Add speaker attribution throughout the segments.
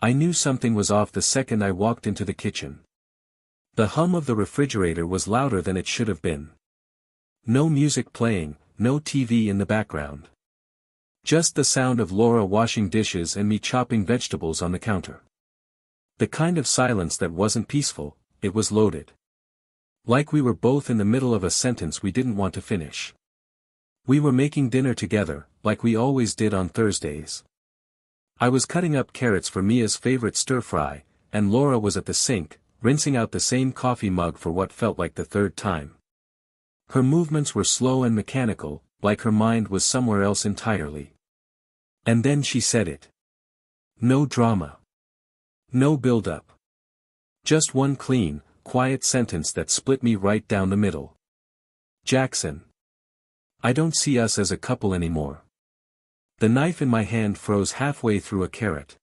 Speaker 1: I knew something was off the second I walked into the kitchen. The hum of the refrigerator was louder than it should have been. No music playing, no TV in the background. Just the sound of Laura washing dishes and me chopping vegetables on the counter. The kind of silence that wasn't peaceful, it was loaded. Like we were both in the middle of a sentence we didn't want to finish. We were making dinner together, like we always did on Thursdays. I was cutting up carrots for Mia's favorite stir-fry, and Laura was at the sink, rinsing out the same coffee mug for what felt like the third time. Her movements were slow and mechanical, like her mind was somewhere else entirely. And then she said it. No drama. No build-up. Just one clean, quiet sentence that split me right down the middle. Jackson. I don't see us as a couple anymore. The knife in my hand froze halfway through a carrot.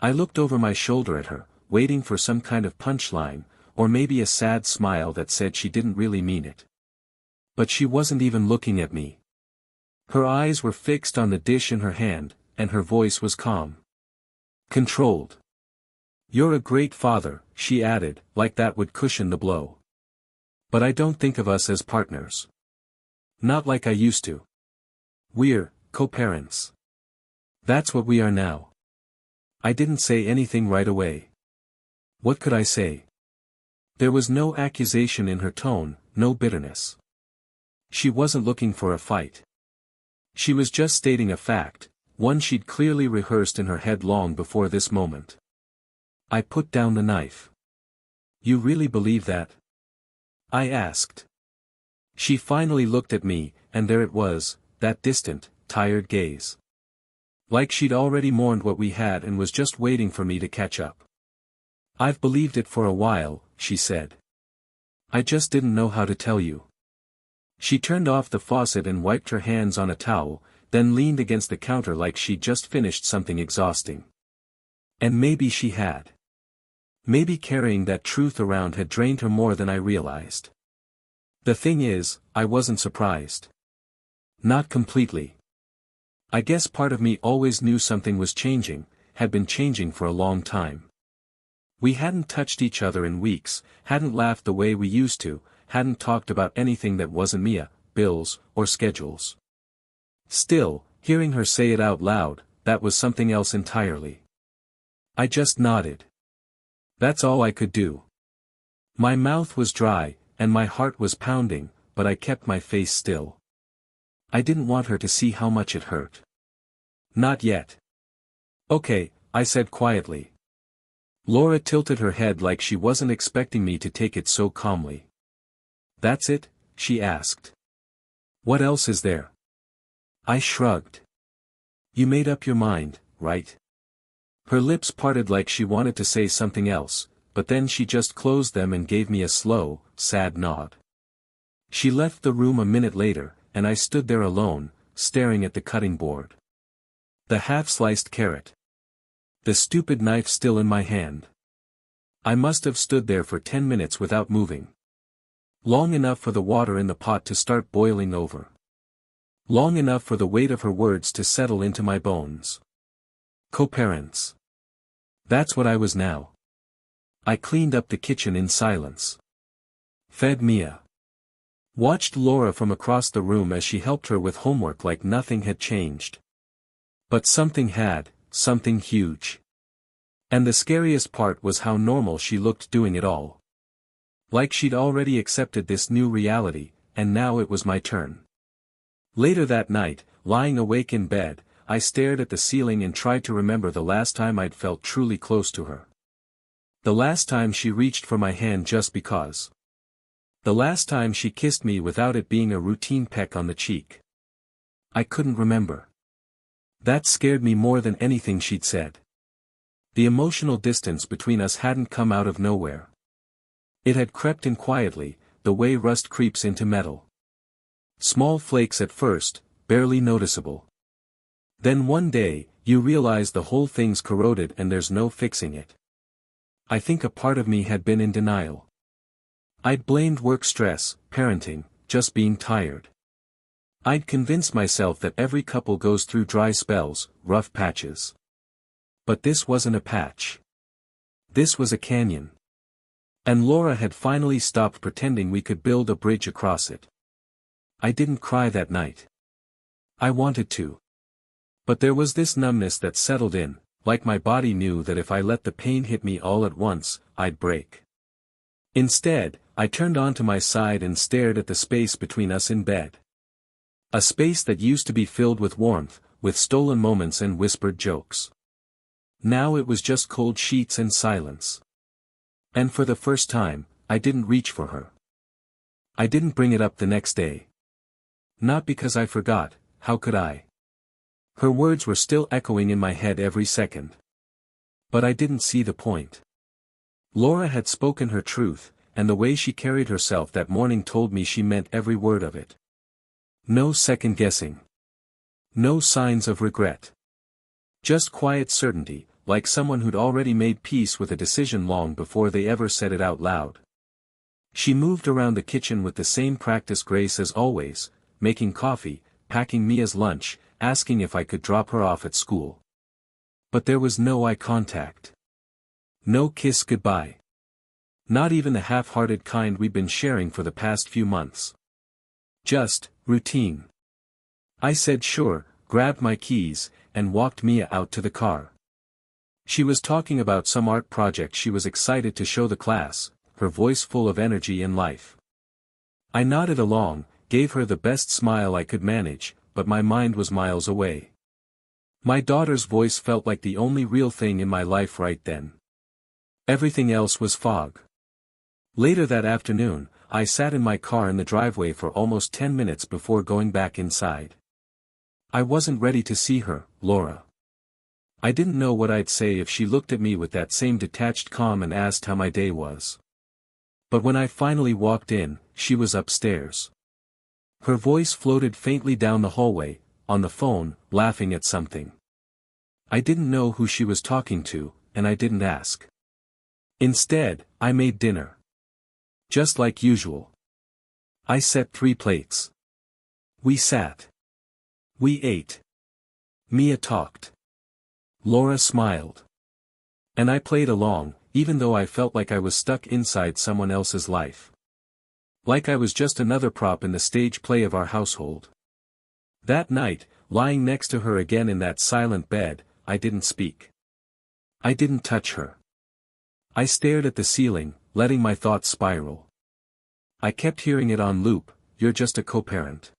Speaker 1: I looked over my shoulder at her, waiting for some kind of punchline, or maybe a sad smile that said she didn't really mean it. But she wasn't even looking at me. Her eyes were fixed on the dish in her hand, and her voice was calm. Controlled. You're a great father, she added, like that would cushion the blow. But I don't think of us as partners. Not like I used to. We're co-parents. That's what we are now. I didn't say anything right away. What could I say? There was no accusation in her tone, no bitterness. She wasn't looking for a fight. She was just stating a fact, one she'd clearly rehearsed in her head long before this moment. I put down the knife. You really believe that? I asked. She finally looked at me, and there it was, that distant, tired gaze. Like she'd already mourned what we had and was just waiting for me to catch up. I've believed it for a while, she said. I just didn't know how to tell you. She turned off the faucet and wiped her hands on a towel, then leaned against the counter like she'd just finished something exhausting. And maybe she had. Maybe carrying that truth around had drained her more than I realized. The thing is, I wasn't surprised. Not completely. I guess part of me always knew something was changing, had been changing for a long time. We hadn't touched each other in weeks, hadn't laughed the way we used to, hadn't talked about anything that wasn't Mia, bills, or schedules. Still, hearing her say it out loud, that was something else entirely. I just nodded. That's all I could do. My mouth was dry, and my heart was pounding, but I kept my face still. I didn't want her to see how much it hurt. Not yet. Okay, I said quietly. Laura tilted her head like she wasn't expecting me to take it so calmly. That's it? She asked. What else is there? I shrugged. You made up your mind, right? Her lips parted like she wanted to say something else, but then she just closed them and gave me a slow, sad nod. She left the room a minute later, and I stood there alone, staring at the cutting board. The half-sliced carrot. The stupid knife still in my hand. I must have stood there for 10 minutes without moving. Long enough for the water in the pot to start boiling over. Long enough for the weight of her words to settle into my bones. Co-parents. That's what I was now. I cleaned up the kitchen in silence. Fed Mia. Watched Laura from across the room as she helped her with homework like nothing had changed. But something had, something huge. And the scariest part was how normal she looked doing it all. Like she'd already accepted this new reality, and now it was my turn. Later that night, lying awake in bed, I stared at the ceiling and tried to remember the last time I'd felt truly close to her. The last time she reached for my hand just because. The last time she kissed me without it being a routine peck on the cheek. I couldn't remember. That scared me more than anything she'd said. The emotional distance between us hadn't come out of nowhere. It had crept in quietly, the way rust creeps into metal. Small flakes at first, barely noticeable. Then one day, you realize the whole thing's corroded and there's no fixing it. I think a part of me had been in denial. I'd blamed work stress, parenting, just being tired. I'd convinced myself that every couple goes through dry spells, rough patches. But this wasn't a patch. This was a canyon. And Laura had finally stopped pretending we could build a bridge across it. I didn't cry that night. I wanted to. But there was this numbness that settled in, like my body knew that if I let the pain hit me all at once, I'd break. Instead, I turned onto my side and stared at the space between us in bed. A space that used to be filled with warmth, with stolen moments and whispered jokes. Now it was just cold sheets and silence. And for the first time, I didn't reach for her. I didn't bring it up the next day. Not because I forgot, how could I? Her words were still echoing in my head every second. But I didn't see the point. Laura had spoken her truth, and the way she carried herself that morning told me she meant every word of it. No second guessing. No signs of regret. Just quiet certainty, like someone who'd already made peace with a decision long before they ever said it out loud. She moved around the kitchen with the same practiced grace as always, making coffee, packing Mia's lunch, asking if I could drop her off at school. But there was no eye contact. No kiss goodbye. Not even the half-hearted kind we'd been sharing for the past few months. Just, routine. I said sure, grabbed my keys, and walked Mia out to the car. She was talking about some art project she was excited to show the class, her voice full of energy and life. I nodded along, gave her the best smile I could manage, but my mind was miles away. My daughter's voice felt like the only real thing in my life right then. Everything else was fog. Later that afternoon, I sat in my car in the driveway for almost 10 minutes before going back inside. I wasn't ready to see her, Laura. I didn't know what I'd say if she looked at me with that same detached calm and asked how my day was. But when I finally walked in, she was upstairs. Her voice floated faintly down the hallway, on the phone, laughing at something. I didn't know who she was talking to, and I didn't ask. Instead, I made dinner. Just like usual. I set 3 plates. We sat. We ate. Mia talked. Laura smiled. And I played along, even though I felt like I was stuck inside someone else's life. Like I was just another prop in the stage play of our household. That night, lying next to her again in that silent bed, I didn't speak. I didn't touch her. I stared at the ceiling, letting my thoughts spiral. I kept hearing it on loop, "You're just a co-parent."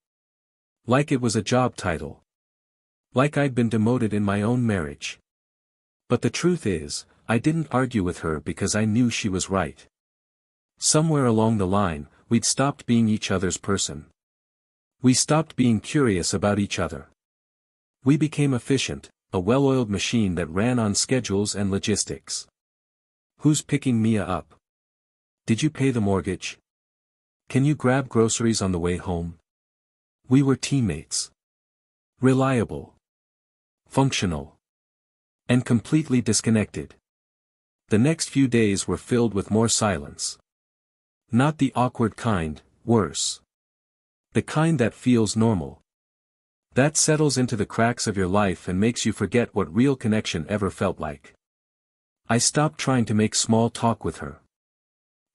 Speaker 1: Like it was a job title. Like I'd been demoted in my own marriage. But the truth is, I didn't argue with her because I knew she was right. Somewhere along the line, we'd stopped being each other's person. We stopped being curious about each other. We became efficient, a well-oiled machine that ran on schedules and logistics. Who's picking Mia up? Did you pay the mortgage? Can you grab groceries on the way home? We were teammates. Reliable. Functional. And completely disconnected. The next few days were filled with more silence. Not the awkward kind, worse. The kind that feels normal. That settles into the cracks of your life and makes you forget what real connection ever felt like. I stopped trying to make small talk with her.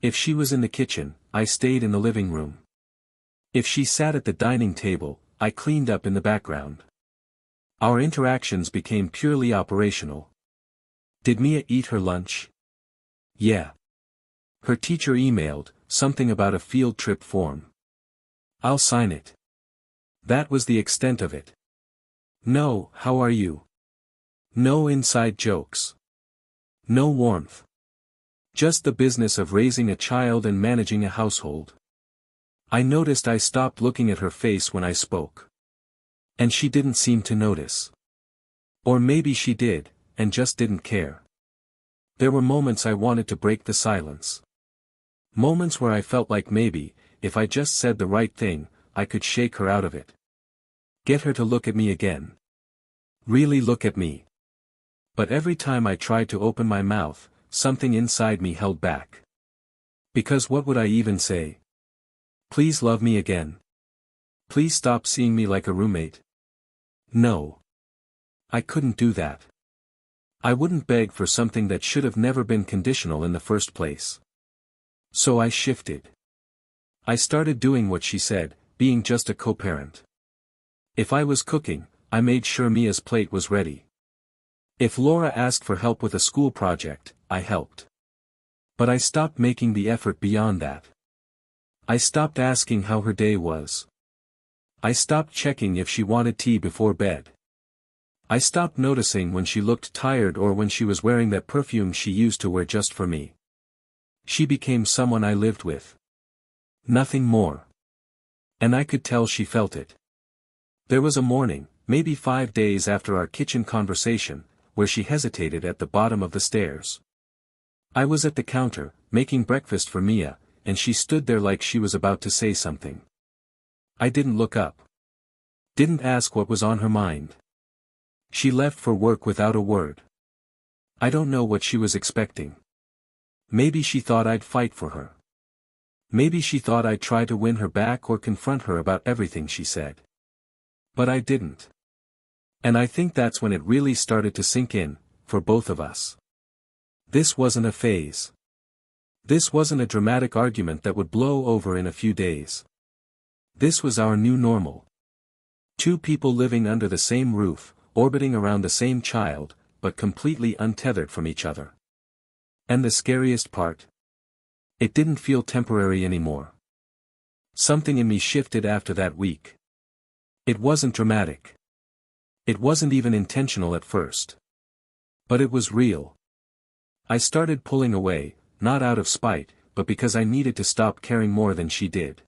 Speaker 1: If she was in the kitchen, I stayed in the living room. If she sat at the dining table, I cleaned up in the background. Our interactions became purely operational. Did Mia eat her lunch? Yeah. Her teacher emailed, something about a field trip form. I'll sign it. That was the extent of it. No, how are you? No inside jokes. No warmth. Just the business of raising a child and managing a household. I noticed I stopped looking at her face when I spoke. And she didn't seem to notice. Or maybe she did, and just didn't care. There were moments I wanted to break the silence. Moments where I felt like maybe, if I just said the right thing, I could shake her out of it. Get her to look at me again. Really look at me. But every time I tried to open my mouth, something inside me held back. Because what would I even say? Please love me again. Please stop seeing me like a roommate. No. I couldn't do that. I wouldn't beg for something that should have never been conditional in the first place. So I shifted. I started doing what she said, being just a co-parent. If I was cooking, I made sure Mia's plate was ready. If Laura asked for help with a school project, I helped. But I stopped making the effort beyond that. I stopped asking how her day was. I stopped checking if she wanted tea before bed. I stopped noticing when she looked tired or when she was wearing that perfume she used to wear just for me. She became someone I lived with. Nothing more. And I could tell she felt it. There was a morning, maybe 5 days after our kitchen conversation, where she hesitated at the bottom of the stairs. I was at the counter, making breakfast for Mia, and she stood there like she was about to say something. I didn't look up. Didn't ask what was on her mind. She left for work without a word. I don't know what she was expecting. Maybe she thought I'd fight for her. Maybe she thought I'd try to win her back or confront her about everything she said. But I didn't. And I think that's when it really started to sink in, for both of us. This wasn't a phase. This wasn't a dramatic argument that would blow over in a few days. This was our new normal. Two people living under the same roof, orbiting around the same child, but completely untethered from each other. And the scariest part? It didn't feel temporary anymore. Something in me shifted after that week. It wasn't dramatic. It wasn't even intentional at first. But it was real. I started pulling away, not out of spite, but because I needed to stop caring more than she did.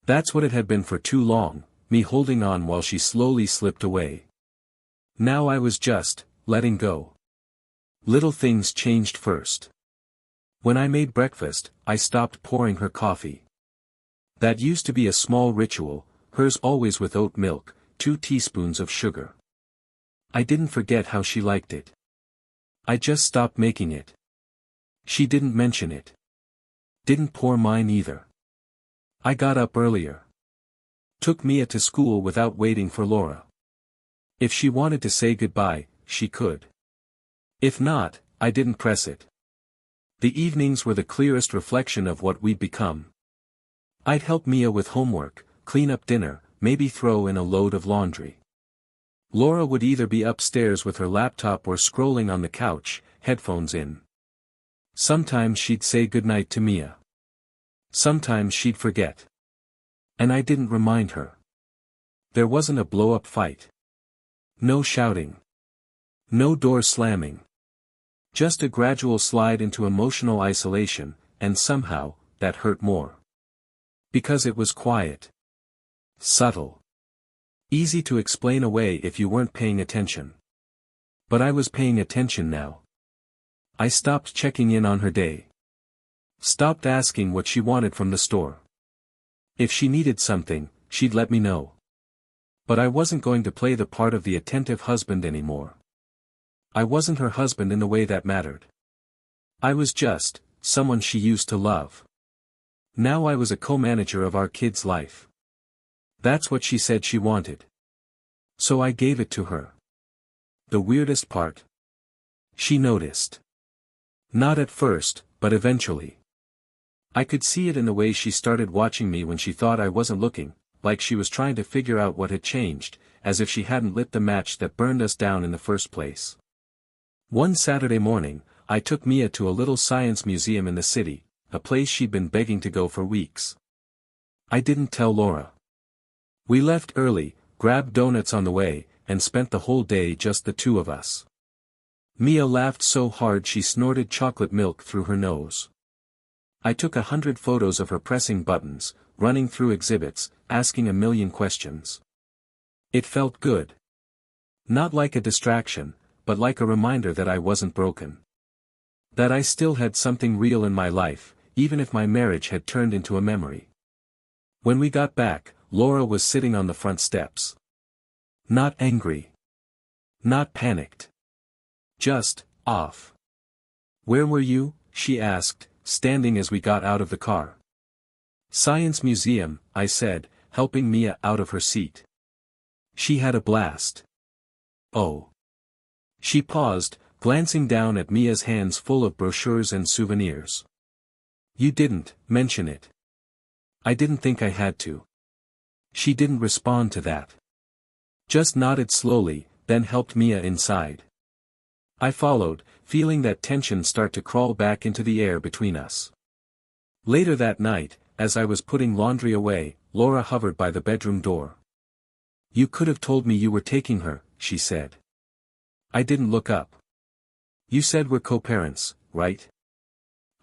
Speaker 1: That's what it had been for too long, me holding on while she slowly slipped away. Now I was just letting go. Little things changed first. When I made breakfast, I stopped pouring her coffee. That used to be a small ritual, hers always with oat milk, 2 teaspoons of sugar. I didn't forget how she liked it. I just stopped making it. She didn't mention it. Didn't pour mine either. I got up earlier. Took Mia to school without waiting for Laura. If she wanted to say goodbye, she could. If not, I didn't press it. The evenings were the clearest reflection of what we'd become. I'd help Mia with homework, clean up dinner, maybe throw in a load of laundry. Laura would either be upstairs with her laptop or scrolling on the couch, headphones in. Sometimes she'd say goodnight to Mia. Sometimes she'd forget. And I didn't remind her. There wasn't a blow-up fight. No shouting. No door slamming. Just a gradual slide into emotional isolation, and somehow, that hurt more. Because it was quiet. Subtle. Easy to explain away if you weren't paying attention. But I was paying attention now. I stopped checking in on her day. Stopped asking what she wanted from the store. If she needed something, she'd let me know. But I wasn't going to play the part of the attentive husband anymore. I wasn't her husband in the way that mattered. I was just someone she used to love. Now I was a co-manager of our kid's life. That's what she said she wanted. So I gave it to her. The weirdest part? She noticed. Not at first, but eventually. I could see it in the way she started watching me when she thought I wasn't looking, like she was trying to figure out what had changed, as if she hadn't lit the match that burned us down in the first place. One Saturday morning, I took Mia to a little science museum in the city, a place she'd been begging to go for weeks. I didn't tell Laura. We left early, grabbed donuts on the way, and spent the whole day just the two of us. Mia laughed so hard she snorted chocolate milk through her nose. I took 100 photos of her pressing buttons, running through exhibits, asking a million questions. It felt good. Not like a distraction, but like a reminder that I wasn't broken. That I still had something real in my life, even if my marriage had turned into a memory. When we got back, Laura was sitting on the front steps. Not angry. Not panicked. Just off. "Where were you?" she asked, standing as we got out of the car. "Science Museum," I said, helping Mia out of her seat. "She had a blast." "Oh." She paused, glancing down at Mia's hands full of brochures and souvenirs. "You didn't mention it." "I didn't think I had to." She didn't respond to that. Just nodded slowly, then helped Mia inside. I followed, feeling that tension start to crawl back into the air between us. Later that night, as I was putting laundry away, Laura hovered by the bedroom door. "You could have told me you were taking her," she said. I didn't look up. "You said we're co-parents, right?"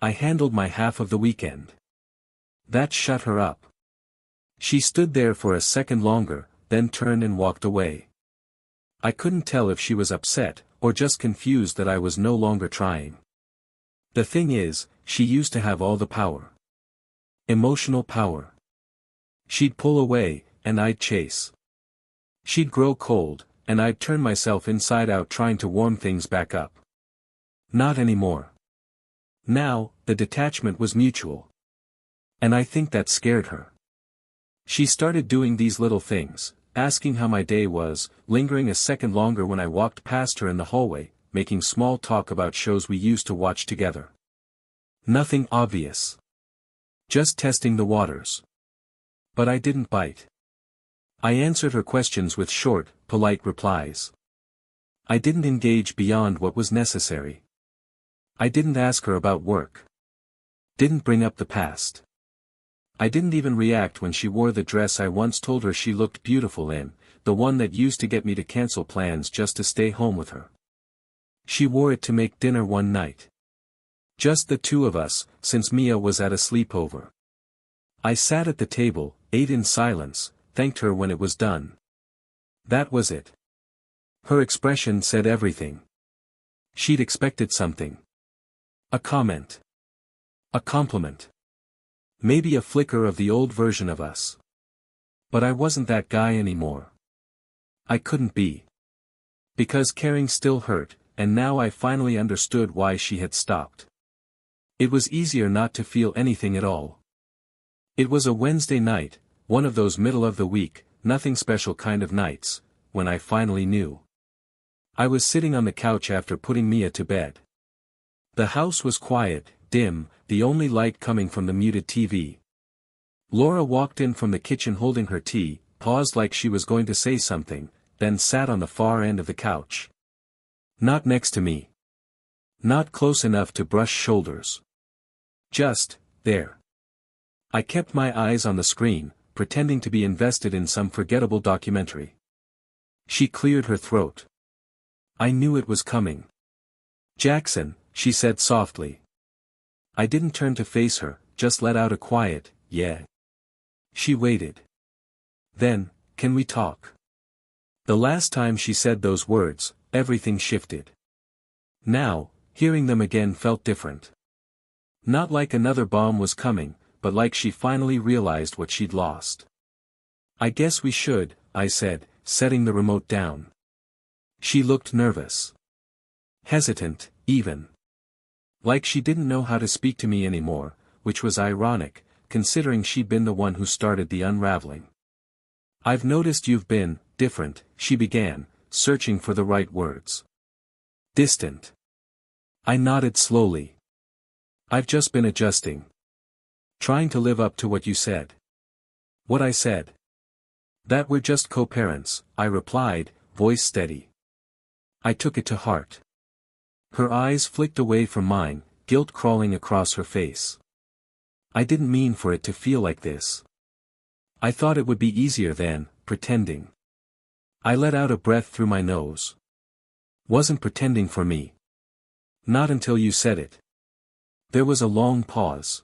Speaker 1: "I handled my half of the weekend." That shut her up. She stood there for a second longer, then turned and walked away. I couldn't tell if she was upset, or just confused that I was no longer trying. The thing is, she used to have all the power. Emotional power. She'd pull away, and I'd chase. She'd grow cold, and I'd turn myself inside out trying to warm things back up. Not anymore. Now, the detachment was mutual. And I think that scared her. She started doing these little things, asking how my day was, lingering a second longer when I walked past her in the hallway, making small talk about shows we used to watch together. Nothing obvious. Just testing the waters. But I didn't bite. I answered her questions with short, polite replies. I didn't engage beyond what was necessary. I didn't ask her about work. Didn't bring up the past. I didn't even react when she wore the dress I once told her she looked beautiful in, the one that used to get me to cancel plans just to stay home with her. She wore it to make dinner one night. Just the two of us, since Mia was at a sleepover. I sat at the table, ate in silence, thanked her when it was done. That was it. Her expression said everything. She'd expected something. A comment. A compliment. Maybe a flicker of the old version of us. But I wasn't that guy anymore. I couldn't be. Because caring still hurt, and now I finally understood why she had stopped. It was easier not to feel anything at all. It was a Wednesday night, one of those middle of the week, nothing special kind of nights, when I finally knew. I was sitting on the couch after putting Mia to bed. The house was quiet, dim, the only light coming from the muted TV. Laura walked in from the kitchen holding her tea, paused like she was going to say something, then sat on the far end of the couch. Not next to me. Not close enough to brush shoulders. Just, there. I kept my eyes on the screen, pretending to be invested in some forgettable documentary. She cleared her throat. I knew it was coming. "Jackson," she said softly. I didn't turn to face her, just let out a quiet, "Yeah." She waited. Then, "Can we talk?" The last time she said those words, everything shifted. Now, hearing them again felt different. Not like another bomb was coming, but like she finally realized what she'd lost. "I guess we should," I said, setting the remote down. She looked nervous. Hesitant, even. Like she didn't know how to speak to me anymore, which was ironic, considering she'd been the one who started the unraveling. "I've noticed you've been different," she began, searching for the right words. "Distant." I nodded slowly. "I've just been adjusting. Trying to live up to what you said." "What I said?" "That we're just co-parents," I replied, voice steady. I took it to heart. Her eyes flicked away from mine, guilt crawling across her face. I didn't mean for it to feel like this. I thought it would be easier than pretending. I let out a breath through my nose. "Wasn't pretending for me." "Not until you said it." There was a long pause.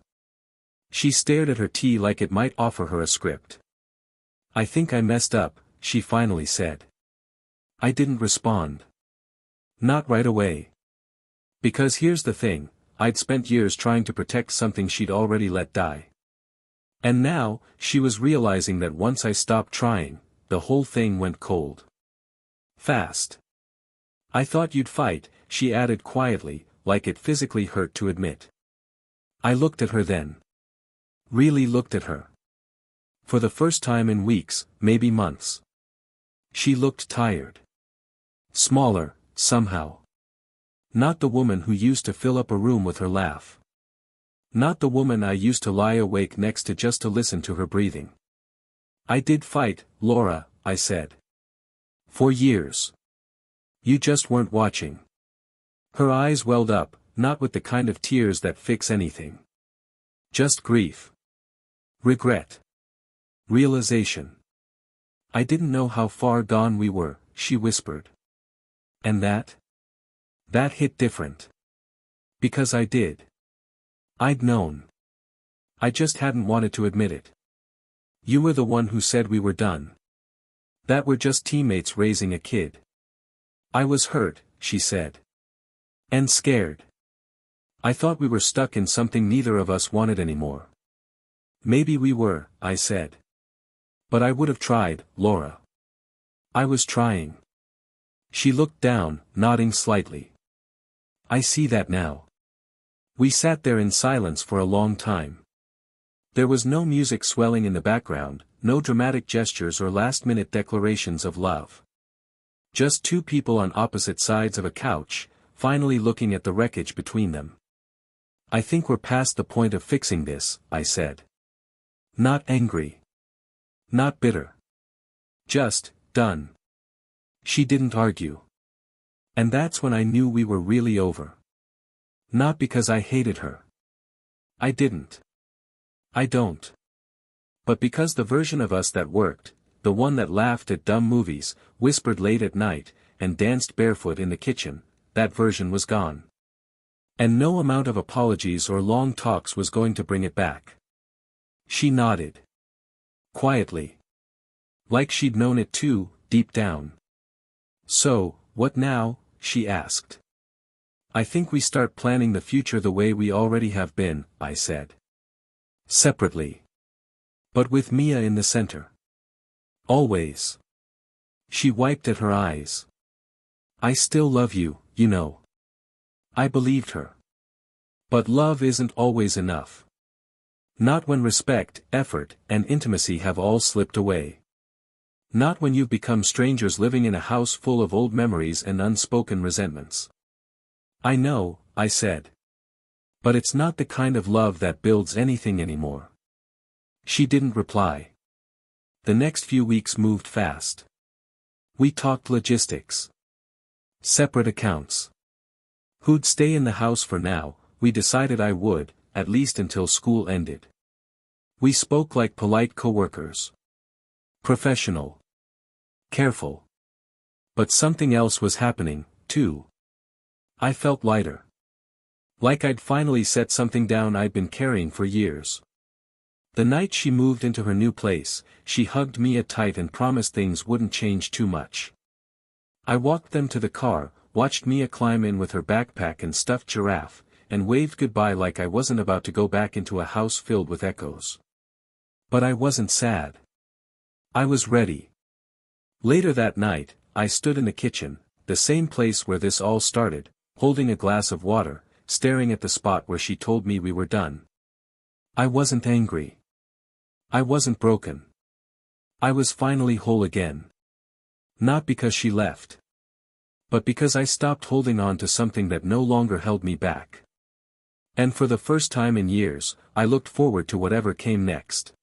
Speaker 1: She stared at her tea like it might offer her a script. "I think I messed up," she finally said. I didn't respond. Not right away. Because here's the thing, I'd spent years trying to protect something she'd already let die. And now, she was realizing that once I stopped trying, the whole thing went cold. Fast. "I thought you'd fight," she added quietly, like it physically hurt to admit. I looked at her then. Really looked at her. For the first time in weeks, maybe months. She looked tired. Smaller, somehow. Not the woman who used to fill up a room with her laugh. Not the woman I used to lie awake next to just to listen to her breathing. I did fight, Laura, I said. For years. You just weren't watching. Her eyes welled up, not with the kind of tears that fix anything. Just grief. Regret. Realization. I didn't know how far gone we were, she whispered. And that? That hit different. Because I did. I'd known. I just hadn't wanted to admit it. You were the one who said we were done. That we're just teammates raising a kid. I was hurt, she said. And scared. I thought we were stuck in something neither of us wanted anymore. Maybe we were, I said. But I would have tried, Laura. I was trying. She looked down, nodding slightly. I see that now. We sat there in silence for a long time. There was no music swelling in the background, no dramatic gestures or last-minute declarations of love. Just two people on opposite sides of a couch, finally looking at the wreckage between them. I think we're past the point of fixing this, I said. Not angry. Not bitter. Just, done. She didn't argue. And that's when I knew we were really over. Not because I hated her. I didn't. I don't. But because the version of us that worked, the one that laughed at dumb movies, whispered late at night, and danced barefoot in the kitchen, that version was gone. And no amount of apologies or long talks was going to bring it back. She nodded. Quietly. Like she'd known it too, deep down. So, what now? She asked. I think we start planning the future the way we already have been, I said. Separately. But with Mia in the center. Always. She wiped at her eyes. I still love you, you know. I believed her. But love isn't always enough. Not when respect, effort, and intimacy have all slipped away. Not when you've become strangers living in a house full of old memories and unspoken resentments. I know, I said. But it's not the kind of love that builds anything anymore. She didn't reply. The next few weeks moved fast. We talked logistics. Separate accounts. Who'd stay in the house for now? We decided I would, at least until school ended. We spoke like polite coworkers. Professional. Careful. But something else was happening, too. I felt lighter. Like I'd finally set something down I'd been carrying for years. The night she moved into her new place, she hugged Mia tight and promised things wouldn't change too much. I walked them to the car, watched Mia climb in with her backpack and stuffed giraffe, and waved goodbye like I wasn't about to go back into a house filled with echoes. But I wasn't sad. I was ready. Later that night, I stood in the kitchen, the same place where this all started, holding a glass of water, staring at the spot where she told me we were done. I wasn't angry. I wasn't broken. I was finally whole again. Not because she left. But because I stopped holding on to something that no longer held me back. And for the first time in years, I looked forward to whatever came next.